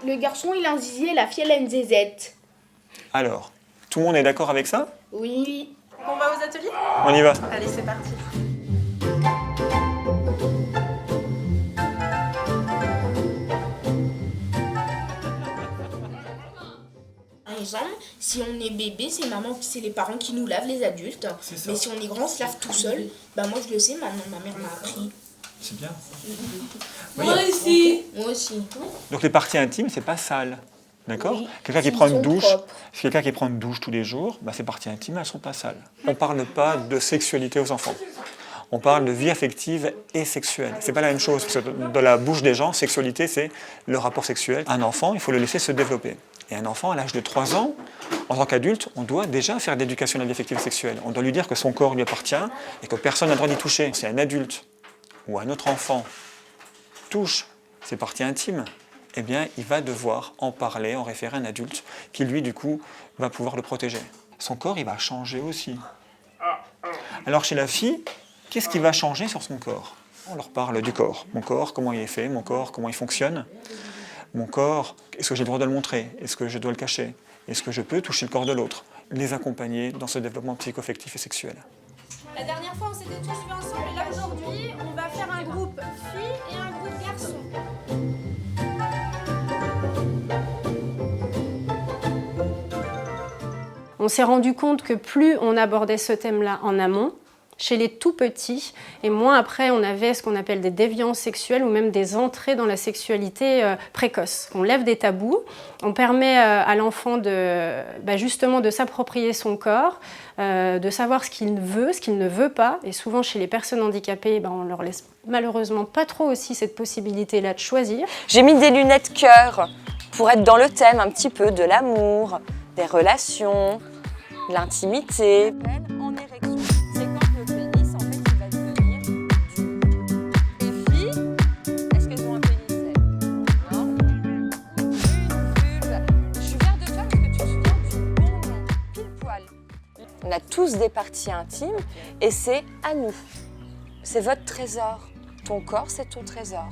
Le garçon, il a un zizi et la fille, elle a une zézette. Alors, tout le monde est d'accord avec ça? Oui. On va aux ateliers? On y va. Allez, c'est parti. Par exemple, si on est bébé, c'est les parents qui nous lavent, les adultes. Mais si on est grand, on se lave tout seul. Bah moi je le sais maintenant, ma mère m'a appris. C'est bien. Moi aussi. Moi aussi. Donc les parties intimes, c'est pas sale. D'accord? Oui. Quelqu'un qui Ils prend une sont douche, propres. si quelqu'un qui prend une douche tous les jours, bah, ses parties intimes, elles sont pas sales. On parle pas de sexualité aux enfants. On parle de vie affective et sexuelle. C'est pas la même chose, parce que dans la bouche des gens, sexualité, c'est le rapport sexuel. Un enfant, il faut le laisser se développer. Et un enfant, à l'âge de 3 ans, en tant qu'adulte, on doit déjà faire de l'éducation à la vie affective et sexuelle. On doit lui dire que son corps lui appartient et que personne n'a le droit d'y toucher. Si un adulte ou un autre enfant touche ses parties intimes, eh bien, il va devoir en parler, en référer à un adulte qui, lui, du coup, va pouvoir le protéger. Son corps, il va changer aussi. Alors, chez la fille, qu'est-ce qui va changer sur son corps? On leur parle du corps. Mon corps, comment il est fait? Mon corps, comment il fonctionne? Mon corps, est-ce que j'ai le droit de le montrer? Est-ce que je dois le cacher? Est-ce que je peux toucher le corps de l'autre? Les accompagner dans ce développement psychoaffectif et sexuel. La dernière fois, on s'était tous vus ensemble et là, aujourd'hui, on va faire un groupe filles et un groupe garçons. On s'est rendu compte que plus on abordait ce thème-là en amont, chez les tout petits, et moins après on avait ce qu'on appelle des déviances sexuelles ou même des entrées dans la sexualité précoce. On lève des tabous, on permet à l'enfant justement de s'approprier son corps, de savoir ce qu'il veut, ce qu'il ne veut pas, et souvent chez les personnes handicapées, on leur laisse malheureusement pas trop aussi cette possibilité-là de choisir. J'ai mis des lunettes cœur pour être dans le thème un petit peu de l'amour, des relations, de l'intimité. En érection, c'est quand le pénis, en fait, il va devenir dur. Les filles, est-ce qu'elles ont un pénis, elles? Non. Une vulve. Je suis fière de toi parce que tu te souviens du bon nom, pile poil. On a tous des parties intimes et c'est à nous. C'est votre trésor. Ton corps, c'est ton trésor.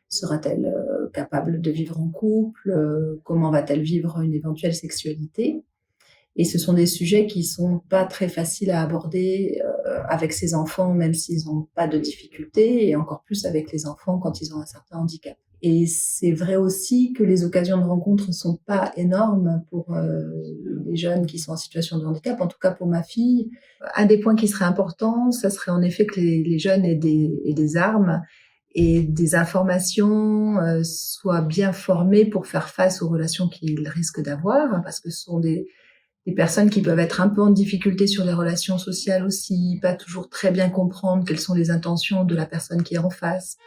Sera-t-elle capable de vivre en couple? Comment va-t-elle vivre une éventuelle sexualité? Et ce sont des sujets qui sont pas très faciles à aborder avec ses enfants, même s'ils n'ont pas de difficultés, et encore plus avec les enfants quand ils ont un certain handicap. Et c'est vrai aussi que les occasions de rencontre sont pas énormes pour les jeunes qui sont en situation de handicap, en tout cas pour ma fille. Un des points qui serait important, ça serait en effet que les jeunes aient des armes et des informations soient bien formées pour faire face aux relations qu'ils risquent d'avoir, parce que ce sont des personnes qui peuvent être un peu en difficulté sur les relations sociales aussi, pas toujours très bien comprendre quelles sont les intentions de la personne qui est en face.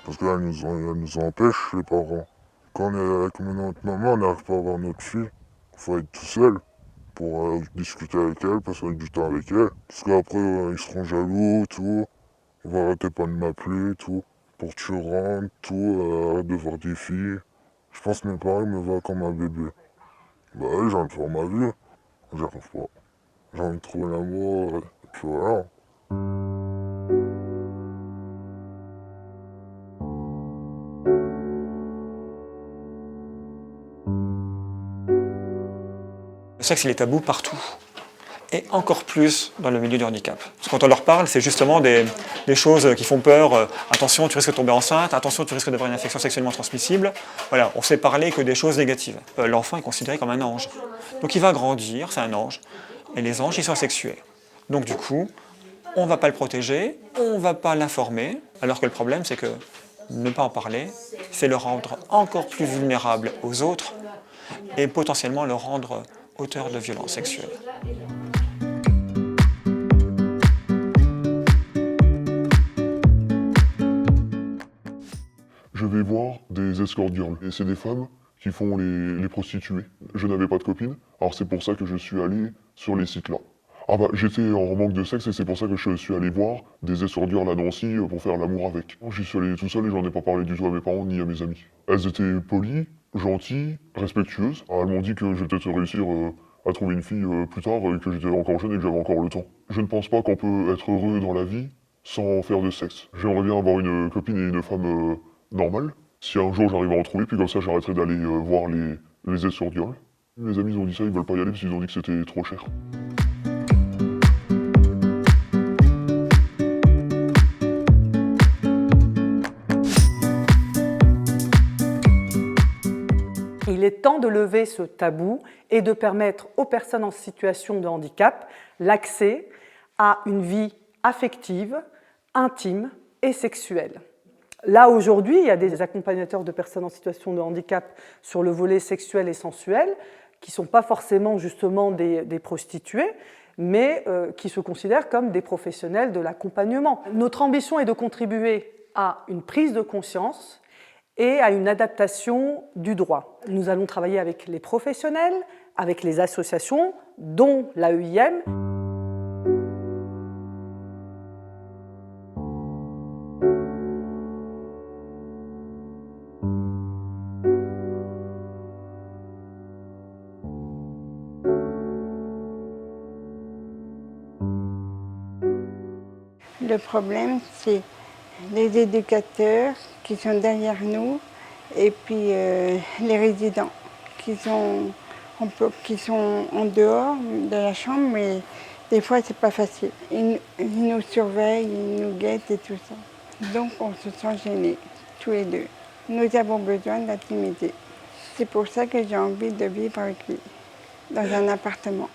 Parce qu'elle nous empêche, les parents. Quand on est avec notre maman, on n'arrive pas à voir notre fille. Il faut être tout seul pour discuter avec elle, passer du temps avec elle. Parce qu'après, ils seront jaloux, tout. On va arrêter pas de m'appeler, tout. Pour que tu rentres, tout, arrête de voir des filles. Je pense que mes parents me voient comme un bébé. Bah oui, j'ai envie de faire ma vie. J'y arrive pas. J'ai envie de trouver l'amour, et puis voilà. Le sexe, il est tabou partout. Et encore plus dans le milieu du handicap. Parce que quand on leur parle, c'est justement des choses qui font peur. Attention, tu risques de tomber enceinte. Attention, tu risques d'avoir une infection sexuellement transmissible. Voilà, on sait parler que des choses négatives. L'enfant est considéré comme un ange. Donc il va grandir, c'est un ange. Et les anges, ils sont asexués. Donc du coup, on ne va pas le protéger, on ne va pas l'informer. Alors que le problème, c'est que ne pas en parler, c'est le rendre encore plus vulnérable aux autres et potentiellement le rendre auteur de violences sexuelles. Je vais voir des escort girls. Et c'est des femmes qui font les prostituées. Je n'avais pas de copine, alors c'est pour ça que je suis allé sur les sites là. Ah bah j'étais en manque de sexe et c'est pour ça que je suis allé voir des essordières là Nancy pour faire l'amour avec. J'y suis allé tout seul et j'en ai pas parlé du tout à mes parents ni à mes amis. Elles étaient polies, gentilles, respectueuses. Elles m'ont dit que je vais peut-être réussir à trouver une fille plus tard et que j'étais encore jeune et que j'avais encore le temps. Je ne pense pas qu'on peut être heureux dans la vie sans faire de sexe. J'aimerais bien avoir une copine et une femme normale. Si un jour j'arrive à en trouver, puis comme ça j'arrêterai d'aller voir les essordières. Mes amis ont dit ça, ils veulent pas y aller parce qu'ils ont dit que c'était trop cher. Il est temps de lever ce tabou et de permettre aux personnes en situation de handicap l'accès à une vie affective, intime et sexuelle. Là, aujourd'hui, il y a des accompagnateurs de personnes en situation de handicap sur le volet sexuel et sensuel qui ne sont pas forcément justement des prostituées, mais qui se considèrent comme des professionnels de l'accompagnement. Notre ambition est de contribuer à une prise de conscience et à une adaptation du droit. Nous allons travailler avec les professionnels, avec les associations, dont l'AEIM. Le problème, c'est les éducateurs qui sont derrière nous et puis les résidents qui sont en dehors de la chambre, mais des fois, c'est pas facile. Ils nous surveillent, ils nous guettent et tout ça. Donc, on se sent gênés, tous les deux. Nous avons besoin d'intimité. C'est pour ça que j'ai envie de vivre avec lui, dans un appartement.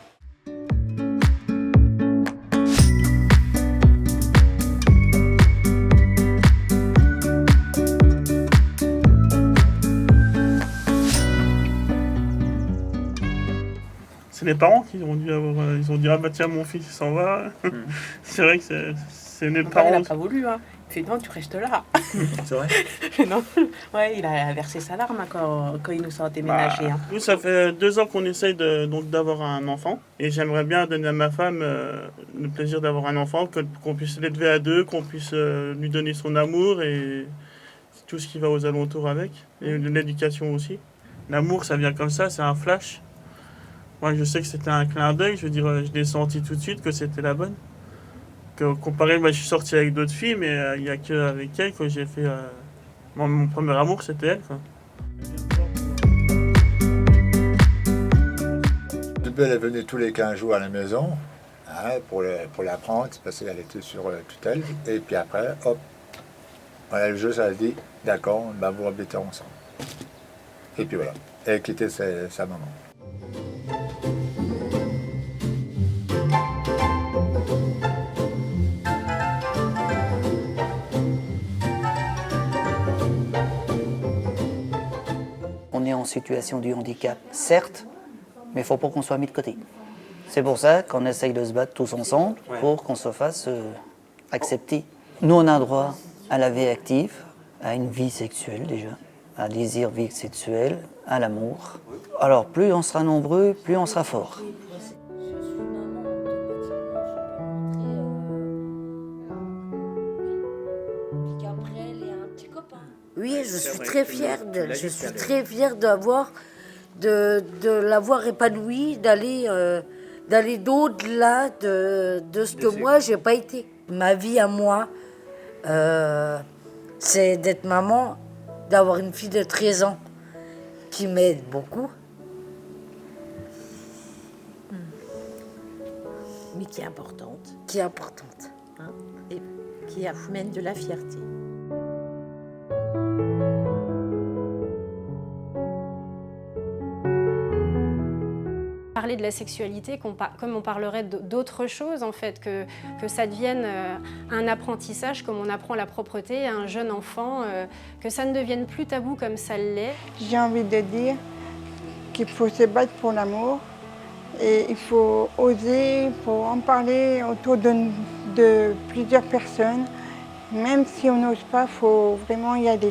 C'est les parents qui ont dû avoir, ils ont dit ah bah tiens mon fils il s'en va. C'est vrai que c'est les parents. Il n'a pas voulu, hein. Il fait non tu restes là. C'est vrai. Non. Ouais, il a versé sa larme quand il nous a déménagé. Hein. Nous ça fait 2 ans qu'on essaye donc d'avoir un enfant et j'aimerais bien donner à ma femme le plaisir d'avoir un enfant, qu'on puisse l'élever à deux, qu'on puisse lui donner son amour et tout ce qui va aux alentours avec, et de l'éducation aussi. L'amour ça vient comme ça, c'est un flash. Moi, je sais que c'était un clin d'œil, je veux dire, je l'ai senti tout de suite que c'était la bonne. Comparé, je suis sorti avec d'autres filles, mais il n'y a qu'avec elle que j'ai fait... mon premier amour, c'était elle, quoi. Elle venait tous les 15 jours à la maison pour l'apprendre, parce qu'elle était sur tutelle. Et puis après, hop, voilà, le jeu, ça a dit, d'accord, vous habitez ensemble. Et puis voilà, elle quittait sa maman. On est en situation de handicap, certes, mais il ne faut pas qu'on soit mis de côté. C'est pour ça qu'on essaye de se battre tous ensemble pour qu'on se fasse accepter. Nous, on a droit à la vie active, à une vie sexuelle déjà, à un désir vie sexuelle, à l'amour. Alors, plus on sera nombreux, plus on sera fort. Oui, je suis très fière d'elle. Je suis très fière de l'avoir épanouie, d'aller d'au-delà de ce que moi, j'ai pas été. Ma vie à moi, c'est d'être maman, d'avoir une fille de 13 ans qui m'aide beaucoup. Mais qui est importante. Qui est importante. Hein, et qui amène de la fierté. Parler de la sexualité comme on parlerait d'autres choses, en fait, que ça devienne un apprentissage comme on apprend la propreté à un jeune enfant, que ça ne devienne plus tabou comme ça l'est. J'ai envie de dire qu'il faut se battre pour l'amour et il faut oser, il faut en parler autour de plusieurs personnes. Même si on n'ose pas, il faut vraiment y aller.